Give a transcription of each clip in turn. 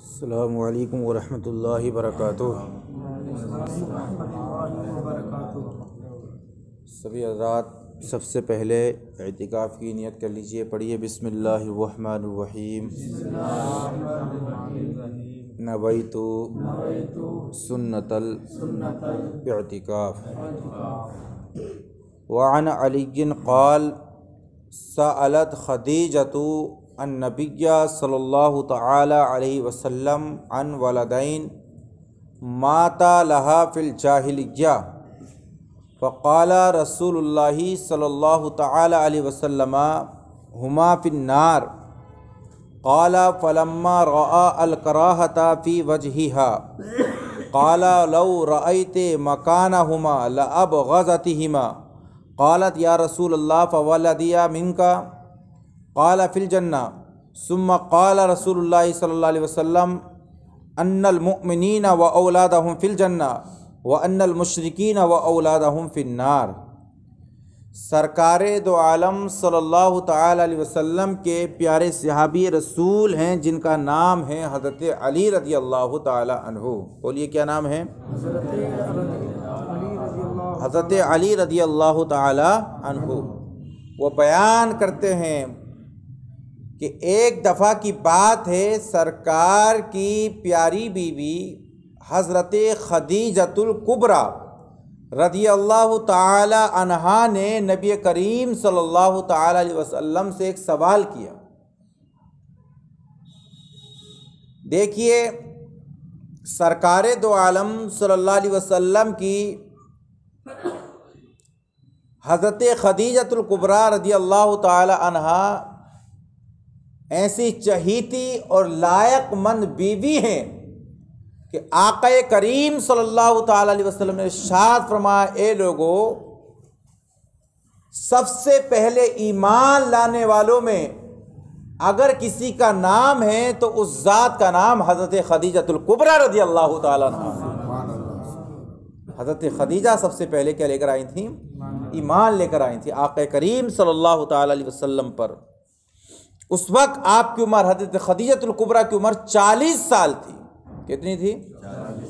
السلام علیکم ورحمۃ اللہ وبرکاتہ۔ سبھی حضرات سب سے پہلے اعتکاف کی نیت کر لیجئے، پڑھیے بسم اللہ الرحمن الرحیم۔ نویت سنت الاعتکاف۔ وعن علی قال سألت خدیجۃ النبی صلی اللہ تعالی علیہ وسلم عن ولدین ماتا لہا فی الجاہلیہ فقال رسول اللہ صلی اللہ تعالی علیہ وسلم ہما فی النار قال فلما رأى الکراہۃ فی وجہہا قال لو رأیت مکانہما لأبغضتہما قالت یا رسول اللہ فولدی منک قال فی الجنہ ثم قال رسول اللہ صلی اللہ علیہ وسلم ان المؤمنین و اولادہم فی الجنہ وان المشرکین و اولادہم فی النار۔ سرکار دو عالم صلی اللہ تعالی علیہ وسلم کے پیارے صحابی رسول ہیں جن کا نام ہے حضرت علی رضی اللہ تعالی عنہ۔ بولیے کیا نام ہے؟ حضرت علی رضی اللہ تعالی عنہ۔ وہ بیان کرتے ہیں کہ ایک دفعہ کی بات ہے، سرکار کی پیاری بیوی حضرت خدیجۃ الکبریٰ رضی اللہ تعالی عنہا نے نبی کریم صلی اللہ تعالی علیہ وسلم سے ایک سوال کیا۔ دیکھیے سرکار دو عالم صلی اللہ علیہ وسلم کی حضرت خدیجۃ الکبریٰ رضی اللہ تعالی عنہا ایسی چہیتی اور لائق مند بیوی ہیں کہ آقا کریم صلی اللہ تعالی علیہ وسلم نے ارشاد فرمایا، اے لوگو، سب سے پہلے ایمان لانے والوں میں اگر کسی کا نام ہے تو اس ذات کا نام حضرت خدیجۃ الکبریٰ رضی اللہ تعالیٰ عنہ۔ حضرت خدیجہ سب سے پہلے کیا لے کر آئی تھیں؟ ایمان لے کر آئی تھیں آقا کریم صلی اللہ تعالی علیہ وسلم پر۔ اس وقت آپ کی عمر، حضرت خدیجۃ الکبریٰ کی عمر 40 سال تھی۔ کتنی تھی؟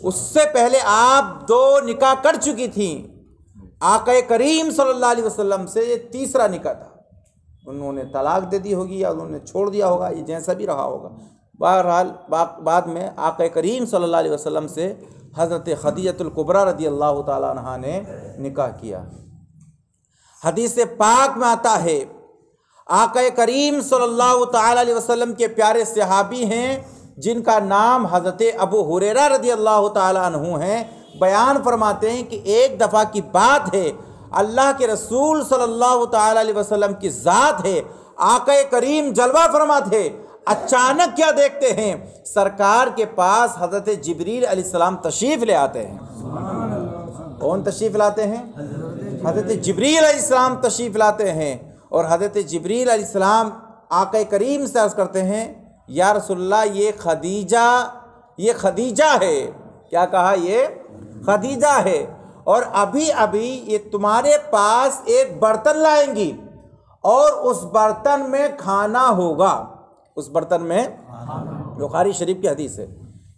اس سے پہلے آپ 2 نکاح کر چکی تھیں آقا کریم صلی اللہ علیہ وسلم سے۔ یہ تیسرا نکاح تھا، انہوں نے طلاق دے دی ہوگی یا انہوں نے چھوڑ دیا ہوگا، یہ جیسا بھی رہا ہوگا۔ بہرحال بعد میں آقا کریم صلی اللہ علیہ وسلم سے حضرت خدیجۃ الکبریٰ رضی اللہ تعالیٰ عنہا نے نکاح کیا۔ حدیث پاک میں آتا ہے، آقا کریم صلی اللہ تعالی علیہ وسلم کے پیارے صحابی ہیں جن کا نام حضرت ابو ہریرہ رضی اللہ تعالی عنہ ہیں، بیان فرماتے ہیں کہ ایک دفعہ کی بات ہے، اللہ کے رسول صلی اللہ تعالی علیہ وسلم کی ذات ہے، آقا کریم جلوہ فرما تھے، اچانک کیا دیکھتے ہیں، سرکار کے پاس حضرت جبریل علیہ السلام تشریف لے آتے ہیں۔ کون تشریف لاتے ہیں؟ حضرت جبریل علیہ السلام تشریف لاتے ہیں، اور حضرت جبریل علیہ السلام آقا کریم سے عرض کرتے ہیں، یا رسول اللہ یہ خدیجہ ہے۔ کیا کہا؟ یہ خدیجہ ہے، اور ابھی یہ تمہارے پاس ایک برتن لائیں گی اور اس برتن میں کھانا ہوگا۔ اس برتن میں، بخاری شریف کی حدیث ہے،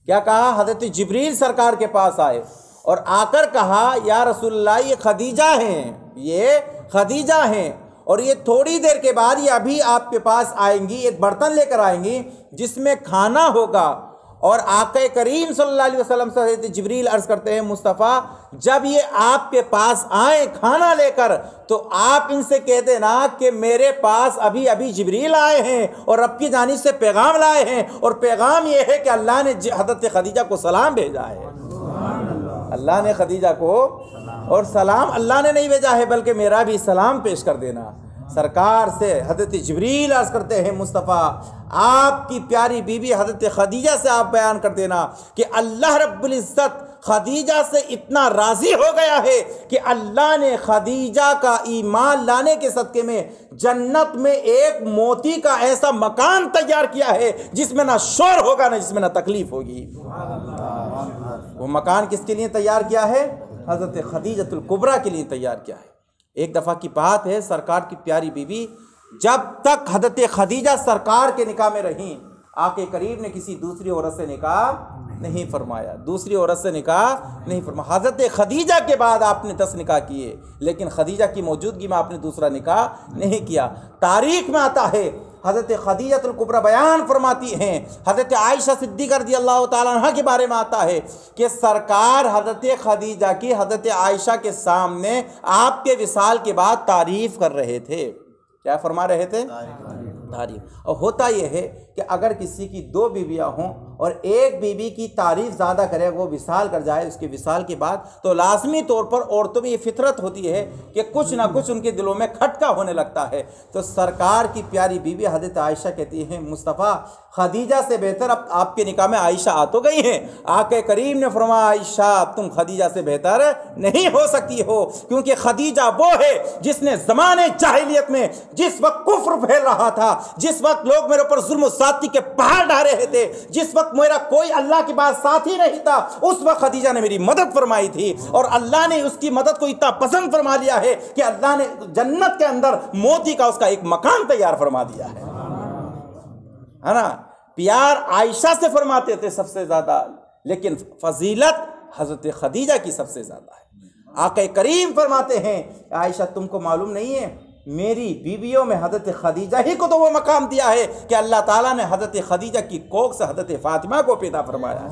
کیا کہا؟ حضرت جبریل سرکار کے پاس آئے اور آ کر کہا، یا رسول اللہ یہ خدیجہ ہیں، یہ خدیجہ ہیں، اور یہ تھوڑی دیر کے بعد یہ ابھی آپ کے پاس آئیں گی، ایک برتن لے کر آئیں گی جس میں کھانا ہوگا۔ اور آقا کریم صلی اللہ علیہ وسلم سے حضرت جبریل عرض کرتے ہیں، مصطفیٰ جب یہ آپ کے پاس آئیں کھانا لے کر تو آپ ان سے کہہ دینا کہ میرے پاس ابھی جبریل آئے ہیں اور رب کی جانب سے پیغام لائے ہیں، اور پیغام یہ ہے کہ اللہ نے حضرت خدیجہ کو سلام بھیجا ہے۔ اللہ نے خدیجہ کو، اور سلام اللہ نے نہیں بھیجا ہے بلکہ میرا بھی سلام پیش کر دینا۔ سرکار سے حضرت جبریل عرض کرتے ہیں، مصطفیٰ آپ کی پیاری بیوی حضرت خدیجہ سے آپ بیان کر دینا کہ اللہ رب العزت خدیجہ سے اتنا راضی ہو گیا ہے کہ اللہ نے خدیجہ کا ایمان لانے کے صدقے میں جنت میں ایک موتی کا ایسا مکان تیار کیا ہے جس میں نہ شور ہوگا نہ جس میں نہ تکلیف ہوگی۔ وہ مکان کس کے لیے تیار کیا ہے؟ حضرت خدیجۃ الکبریٰ کے لیے تیار کیا ہے۔ ایک دفعہ کی بات ہے، سرکار کی پیاری بیوی جب تک حضرت خدیجہ سرکار کے نکاح میں رہیں، آقا کریم نے کسی دوسری عورت سے نکاح نہیں فرمایا، دوسری عورت سے نکاح نہیں فرمایا۔ حضرت خدیجہ کے بعد آپ نے 10 نکاح کیے، لیکن خدیجہ کی موجودگی میں آپ نے دوسرا نکاح نہیں کیا۔ تاریخ میں آتا ہے، حضرت خدیجہ الکبریٰ بیان فرماتی ہیں، حضرت عائشہ صدیقہ رضی اللہ تعالیٰ عنہ کے بارے میں آتا ہے کہ سرکار حضرت خدیجہ کی حضرت عائشہ کے سامنے آپ کے وصال کے بعد تعریف کر رہے تھے۔ کیا فرما رہے تھے؟ تعریف۔ اور ہوتا یہ ہے کہ اگر کسی کی 2 بیویاں ہوں اور ایک بیوی کی تعریف زیادہ کرے، وہ وصال کر جائے، اس کے وصال کے بعد، تو لازمی طور پر عورتوں میں یہ فطرت ہوتی ہے کہ کچھ نہ کچھ ان کے دلوں میں کھٹکا ہونے لگتا ہے۔ تو سرکار کی پیاری بیوی حضرت عائشہ کہتی ہیں، مصطفیٰ خدیجہ سے بہتر اب آپ کے نکاح میں عائشہ آ تو گئی ہیں۔ آقا کریم نے فرمایا، عائشہ تم خدیجہ سے بہتر نہیں ہو سکتی ہو، کیونکہ خدیجہ وہ ہے جس نے زمانے جاہلیت میں جس وقت کفر پھیل رہا تھا، جس وقت لوگ میرے اوپر ظلم و زیادتی کے پہاڑ ڈھا رہے تھے، جس وقت میرا کوئی اللہ کے بعد ساتھی نہیں تھا، اس وقت خدیجہ نے میری مدد فرمائی تھی، اور اللہ نے اس کی مدد کو اتنا پسند فرما لیا ہے کہ اللہ نے جنت کے اندر موتی کا اس کا ایک مکان تیار فرما دیا ہے نا۔ پیار عائشہ سے فرماتے تھے سب سے زیادہ، لیکن فضیلت حضرت خدیجہ کی سب سے زیادہ ہے۔ آقا کریم فرماتے ہیں، عائشہ تم کو معلوم نہیں ہے، میری بیویوں میں حضرت خدیجہ ہی کو تو وہ مقام دیا ہے کہ اللہ تعالیٰ نے حضرت خدیجہ کی کوکھ سے حضرت فاطمہ کو پیدا فرمایا ہے،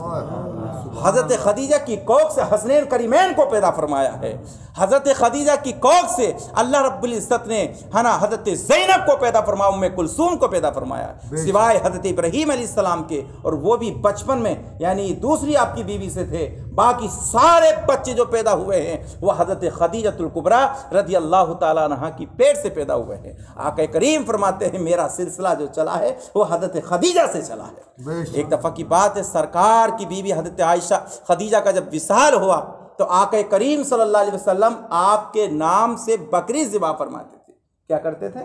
حضرت خدیجہ کی کوکھ سے حسنین کریمین کو پیدا فرمایا ہے، حضرت خدیجہ کی کوکھ سے اللہ رب العزت نے حضرت زینب کو پیدا فرمایا، ام کلثوم کو پیدا فرمایا، سوائے حضرت ابراہیم علیہ السلام کے، اور وہ بھی بچپن میں، یعنی دوسری آپ کی بیوی سے تھے۔ باقی سارے بچے جو پیدا ہوئے ہیں وہ حضرت خدیجہ الکبریٰ رضی اللہ تعالیٰ عنہ کی پیٹ سے پیدا ہوئے ہیں۔ آقا کریم فرماتے ہیں، میرا سلسلہ جو چلا ہے وہ حضرت خدیجہ سے چلا ہے۔ ایک دفعہ کی بات ہے، سرکار کی بیوی حضرت عائشہ خدیجہ کا جب وصال ہوا تو آقا کریم صلی اللہ علیہ وسلم آپ کے نام سے بکری ذبح فرماتے تھے۔ کیا کرتے تھے؟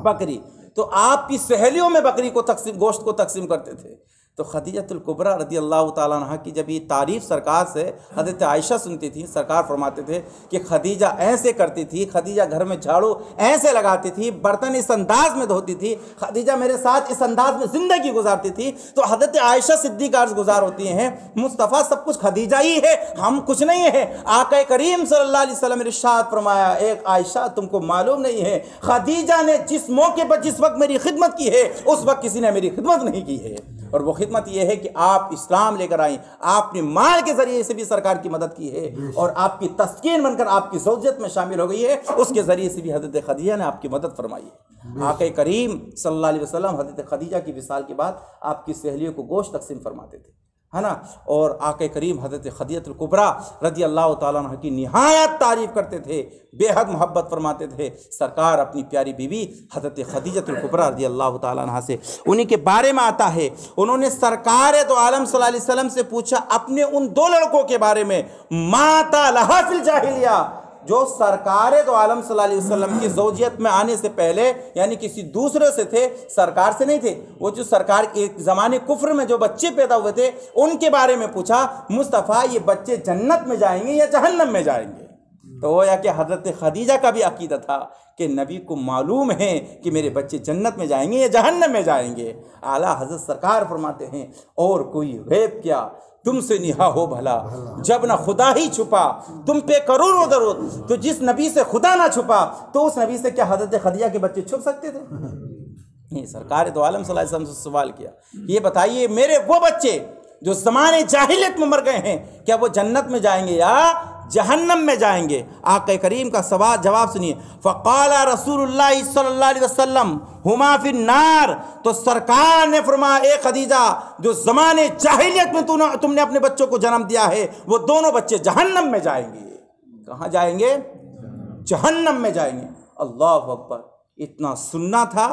بکری۔ تو آپ کی سہیلیوں میں بکری کو گوشت کو تقسیم کرتے تھے۔ تو خدیجہ الکبریٰ رضی اللہ تعالیٰ عنہ کی جب یہ تعریف سرکار سے حضرت عائشہ سنتی تھی، سرکار فرماتے تھے کہ خدیجہ ایسے کرتی تھی، خدیجہ گھر میں جھاڑو ایسے لگاتی تھی، برتن اس انداز میں دھوتی تھی، خدیجہ میرے ساتھ اس انداز میں زندگی گزارتی تھی۔ تو حضرت عائشہ صدیقہ عرض گزار ہوتی ہیں، مصطفیٰ سب کچھ خدیجہ ہی ہے، ہم کچھ نہیں ہے۔ آقا کریم صلی اللہ علیہ وسلم نے ارشاد فرمایا، ایک عائشہ تم کو معلوم نہیں ہے، خدیجہ نے جس موقع پر جس وقت میری خدمت کی ہے، اس وقت کسی نے میری خدمت نہیں کی ہے۔ اور وہ خدمت یہ ہے کہ آپ اسلام لے کر آئیں، آپ نے مال کے ذریعے سے بھی سرکار کی مدد کی ہے، اور آپ کی تسکین بن کر آپ کی زوجیت میں شامل ہو گئی ہے، اس کے ذریعے سے بھی حضرت خدیجہ نے آپ کی مدد فرمائی ہے۔ آقا کریم صلی اللہ علیہ وسلم حضرت خدیجہ کی وصال کے بعد آپ کی سہیلیوں کو گوشت تقسیم فرماتے تھے، ہے نا۔ اور آقا کریم حضرت خدیجہ الکبریٰ رضی اللہ تعالیٰ عنہ کی نہایت تعریف کرتے تھے، بے حد محبت فرماتے تھے۔ سرکار اپنی پیاری بیوی حضرت خدیجہ الکبریٰ رضی اللہ تعالیٰ عنہ سے انہی کے بارے میں آتا ہے، انہوں نے سرکار تو عالم صلی اللہ علیہ وسلم سے پوچھا اپنے ان 2 لڑکوں کے بارے میں، ماتا لہا فی الجاہلیہ، جو سرکار تو عالم صلی اللہ علیہ وسلم کی زوجیت میں آنے سے پہلے یعنی کسی دوسرے سے تھے، سرکار سے نہیں تھے، وہ جو سرکار کے زمانے کفر میں جو بچے پیدا ہوئے تھے ان کے بارے میں پوچھا، مصطفیٰ یہ بچے جنت میں جائیں گے یا جہنم میں جائیں گے؟ تو وہ یا کہ حضرت خدیجہ کا بھی عقیدہ تھا کہ نبی کو معلوم ہے کہ میرے بچے جنت میں جائیں گے یا جہنم میں جائیں گے۔ اعلیٰ حضرت سرکار فرماتے ہیں، اور کوئی غیب کیا تم سے نہا ہو بھلا، جب نہ خدا ہی چھپا تم پہ کروڑوں درود، تو جس نبی سے خدا نہ چھپا تو اس نبی سے کیا حضرت خدیجہ کے بچے چھپ سکتے تھے؟ نہیں۔ سرکار تو عالم صلی اللہ علیہ وسلم سے سوال کیا، یہ بتائیے میرے وہ بچے جو زمانے جاہلیت میں مر گئے ہیں، کیا وہ جنت میں جائیں گے یا جہنم میں جائیں گے؟ آقا کریم کا سوال جواب سنیے، فقال رسول اللہ صلی اللہ علیہ وسلم ہما فی النار، تو سرکار نے فرمایا، اے خدیجہ جو زمانے جاہلیت میں تم نے اپنے بچوں کو جنم دیا ہے، وہ دونوں بچے جہنم میں جائیں گے۔ کہاں جائیں گے؟ جہنم میں جائیں گے۔ اللہ اکبر، اتنا سننا تھا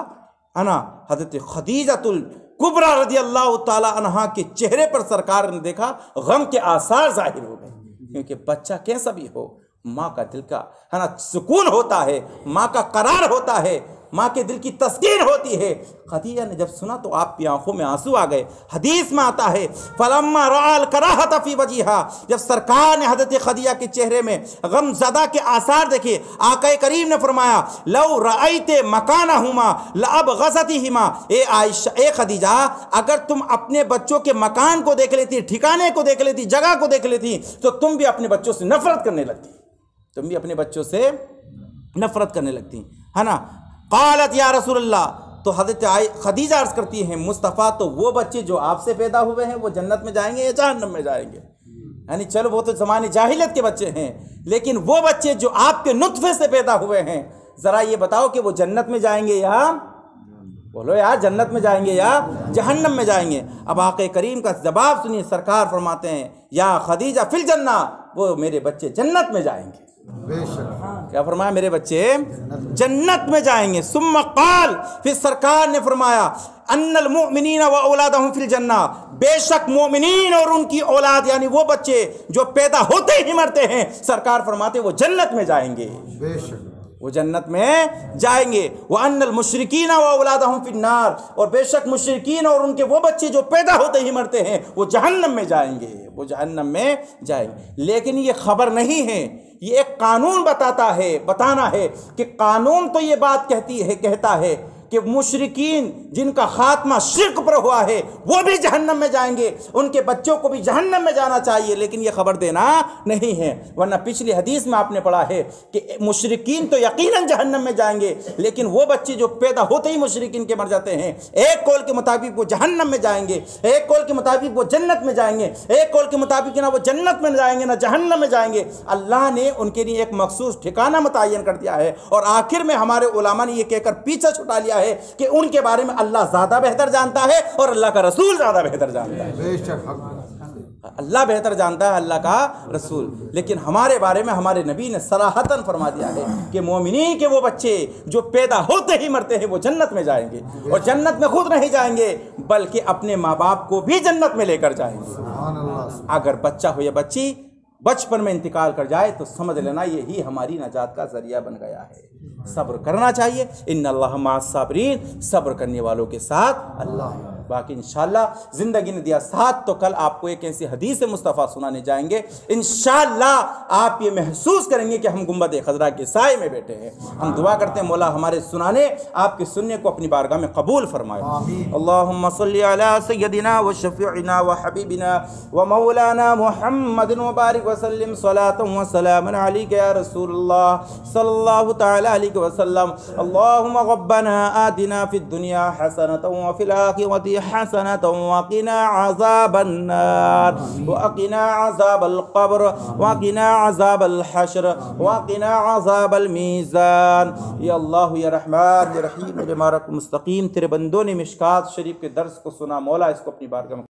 ہے نا۔ حضرت خدیجہ الکبریٰ رضی اللہ تعالی عنہا کے چہرے پر سرکار نے دیکھا غم کے آثار ظاہر ہو گئے، کیونکہ بچہ کیسا بھی ہو، ماں کا دل کا ہے نا سکون ہوتا ہے، ماں کا قرار ہوتا ہے، ماں کے دل کی تسکین ہوتی ہے۔ خدیجہ نے جب سنا تو آپ کی آنکھوں میں آنسو آ گئے۔ حدیث میں آتا ہے فلما رأى الكراهة في وجهها، جب سرکار نے حضرت خدیجہ کے چہرے میں غم زدہ کے آثار دیکھے، آقا کریم نے فرمایا لو رأیت مکانہما لابغضتہما، اے عائشہ، اے خدیجہ، اگر تم اپنے بچوں کے مکان کو دیکھ لیتی، ٹھکانے کو دیکھ لیتی، جگہ کو دیکھ لیتی، تو تم بھی اپنے بچوں سے نفرت کرنے لگتی، تم بھی اپنے بچوں سے نفرت کرنے لگتی، ہے نا۔ قالت یا رسول اللہ، تو حضرت خدیجہ عرض کرتی ہیں مصطفیٰ، تو وہ بچے جو آپ سے پیدا ہوئے ہیں وہ جنت میں جائیں گے یا جہنم میں جائیں گے؟ یعنی چلو وہ تو زمانے جاہلیت کے بچے ہیں، لیکن وہ بچے جو آپ کے نطفے سے پیدا ہوئے ہیں، ذرا یہ بتاؤ کہ وہ جنت میں جائیں گے یا، بولو یار، جنت میں جائیں گے یا جہنم میں جائیں گے؟ اب آقا کریم کا جواب سنیے، سرکار فرماتے ہیں یا خدیجہ فی الجنہ، وہ میرے بچے جنت میں جائیں گے۔ بے شک، کیا فرمایا؟ میرے بچے جنت میں جائیں گے۔ ثم قال، پھر سرکار نے فرمایا ان المؤمنین و اولادہم فی الجنہ، بے شک مومنین اور ان کی اولاد یعنی وہ بچے جو پیدا ہوتے ہی مرتے ہیں، سرکار فرماتے وہ جنت میں جائیں گے، بے شک، وہ جنت میں جائیں گے۔ وَأَنَّ الْمُشْرِكِينَ وَأَوْلَادَهُمْ فِي النَّارِ، اور بے شک مشرکین اور ان کے وہ بچے جو پیدا ہوتے ہی مرتے ہیں وہ جہنم میں جائیں گے، وہ جہنم میں جائیں گے۔ لیکن یہ خبر نہیں ہے، یہ ایک قانون بتانا ہے کہ قانون تو یہ بات کہتا ہے کہ مشرکین جن کا خاتمہ شرک پر ہوا ہے وہ بھی جہنم میں جائیں گے، ان کے بچوں کو بھی جہنم میں جانا چاہیے، لیکن یہ خبر دینا نہیں ہے۔ ورنہ پچھلی حدیث میں آپ نے پڑھا ہے کہ مشرکین تو یقیناً جہنم میں جائیں گے، لیکن وہ بچے جو پیدا ہوتے ہی مشرکین کے مر جاتے ہیں، ایک قول کے مطابق وہ جہنم میں جائیں گے، ایک قول کے مطابق وہ جنت میں جائیں گے، ایک قول کے مطابق نہ وہ جنت میں جائیں گے نہ جہنم میں جائیں گے۔ اللہ نے ان کے لیے ایک مخصوص ٹھکانہ متعین کر دیا ہے، اور آخر میں ہمارے علماء نے یہ کہہ کر پیچھا چھٹا لیا ہے کہ ان کے بارے میں اللہ زیادہ بہتر جانتا ہے اور اللہ کا رسول زیادہ بہتر جانتا ہے۔ بے شک، اللہ بہتر جانتا ہے، اللہ کا رسول، لیکن ہمارے بارے میں ہمارے نبی نے صراحتاً فرما دیا ہے کہ مومنین کے وہ بچے جو پیدا ہوتے ہی مرتے ہیں وہ جنت میں جائیں گے، اور جنت میں خود نہیں جائیں گے بلکہ اپنے ماں باپ کو بھی جنت میں لے کر جائیں گے۔ سبحان اللہ، اگر بچہ ہو یا بچی بچپن میں انتقال کر جائے تو سمجھ لینا یہی ہماری نجات کا ذریعہ بن گیا ہے۔ صبر کرنا چاہیے، ان اللہ مع الصابرین، صبر کرنے والوں کے ساتھ اللہ ہے۔ باقی انشاءاللہ زندگی نے دیا ساتھ تو کل آپ کو ایک ایسی حدیث مصطفیٰ سنانے جائیں گے، انشاءاللہ آپ یہ محسوس کریں گے کہ ہم گنبد خضرا کے سائے میں بیٹھے ہیں۔ ہم دعا کرتے ہیں مولا ہمارے سنانے، آپ کے سننے کو اپنی بارگاہ میں قبول فرمائے۔ اللہم صلی علی سیدنا و شفیعنا و حبیبنا و مولانا محمد وبارک وسلم صلاۃ و سلام علیک یا رسول اللہ صلی اللہ تعالی علیہ وسلم۔ اللہم ربنا آتنا فی الدنیا حسنۃ وفی الآخرۃ حسنة وقنا عذاب النار وقنا عذاب القبر وقنا عذاب الحشر وقنا عذاب الميزان۔ یا اللہ یا رحمان یا رحیم، مجھے مارک مستقیم تیرے بندوں نے مشکات شریف کے درس کو سنا، مولا اس کو اپنی بارگاہ میں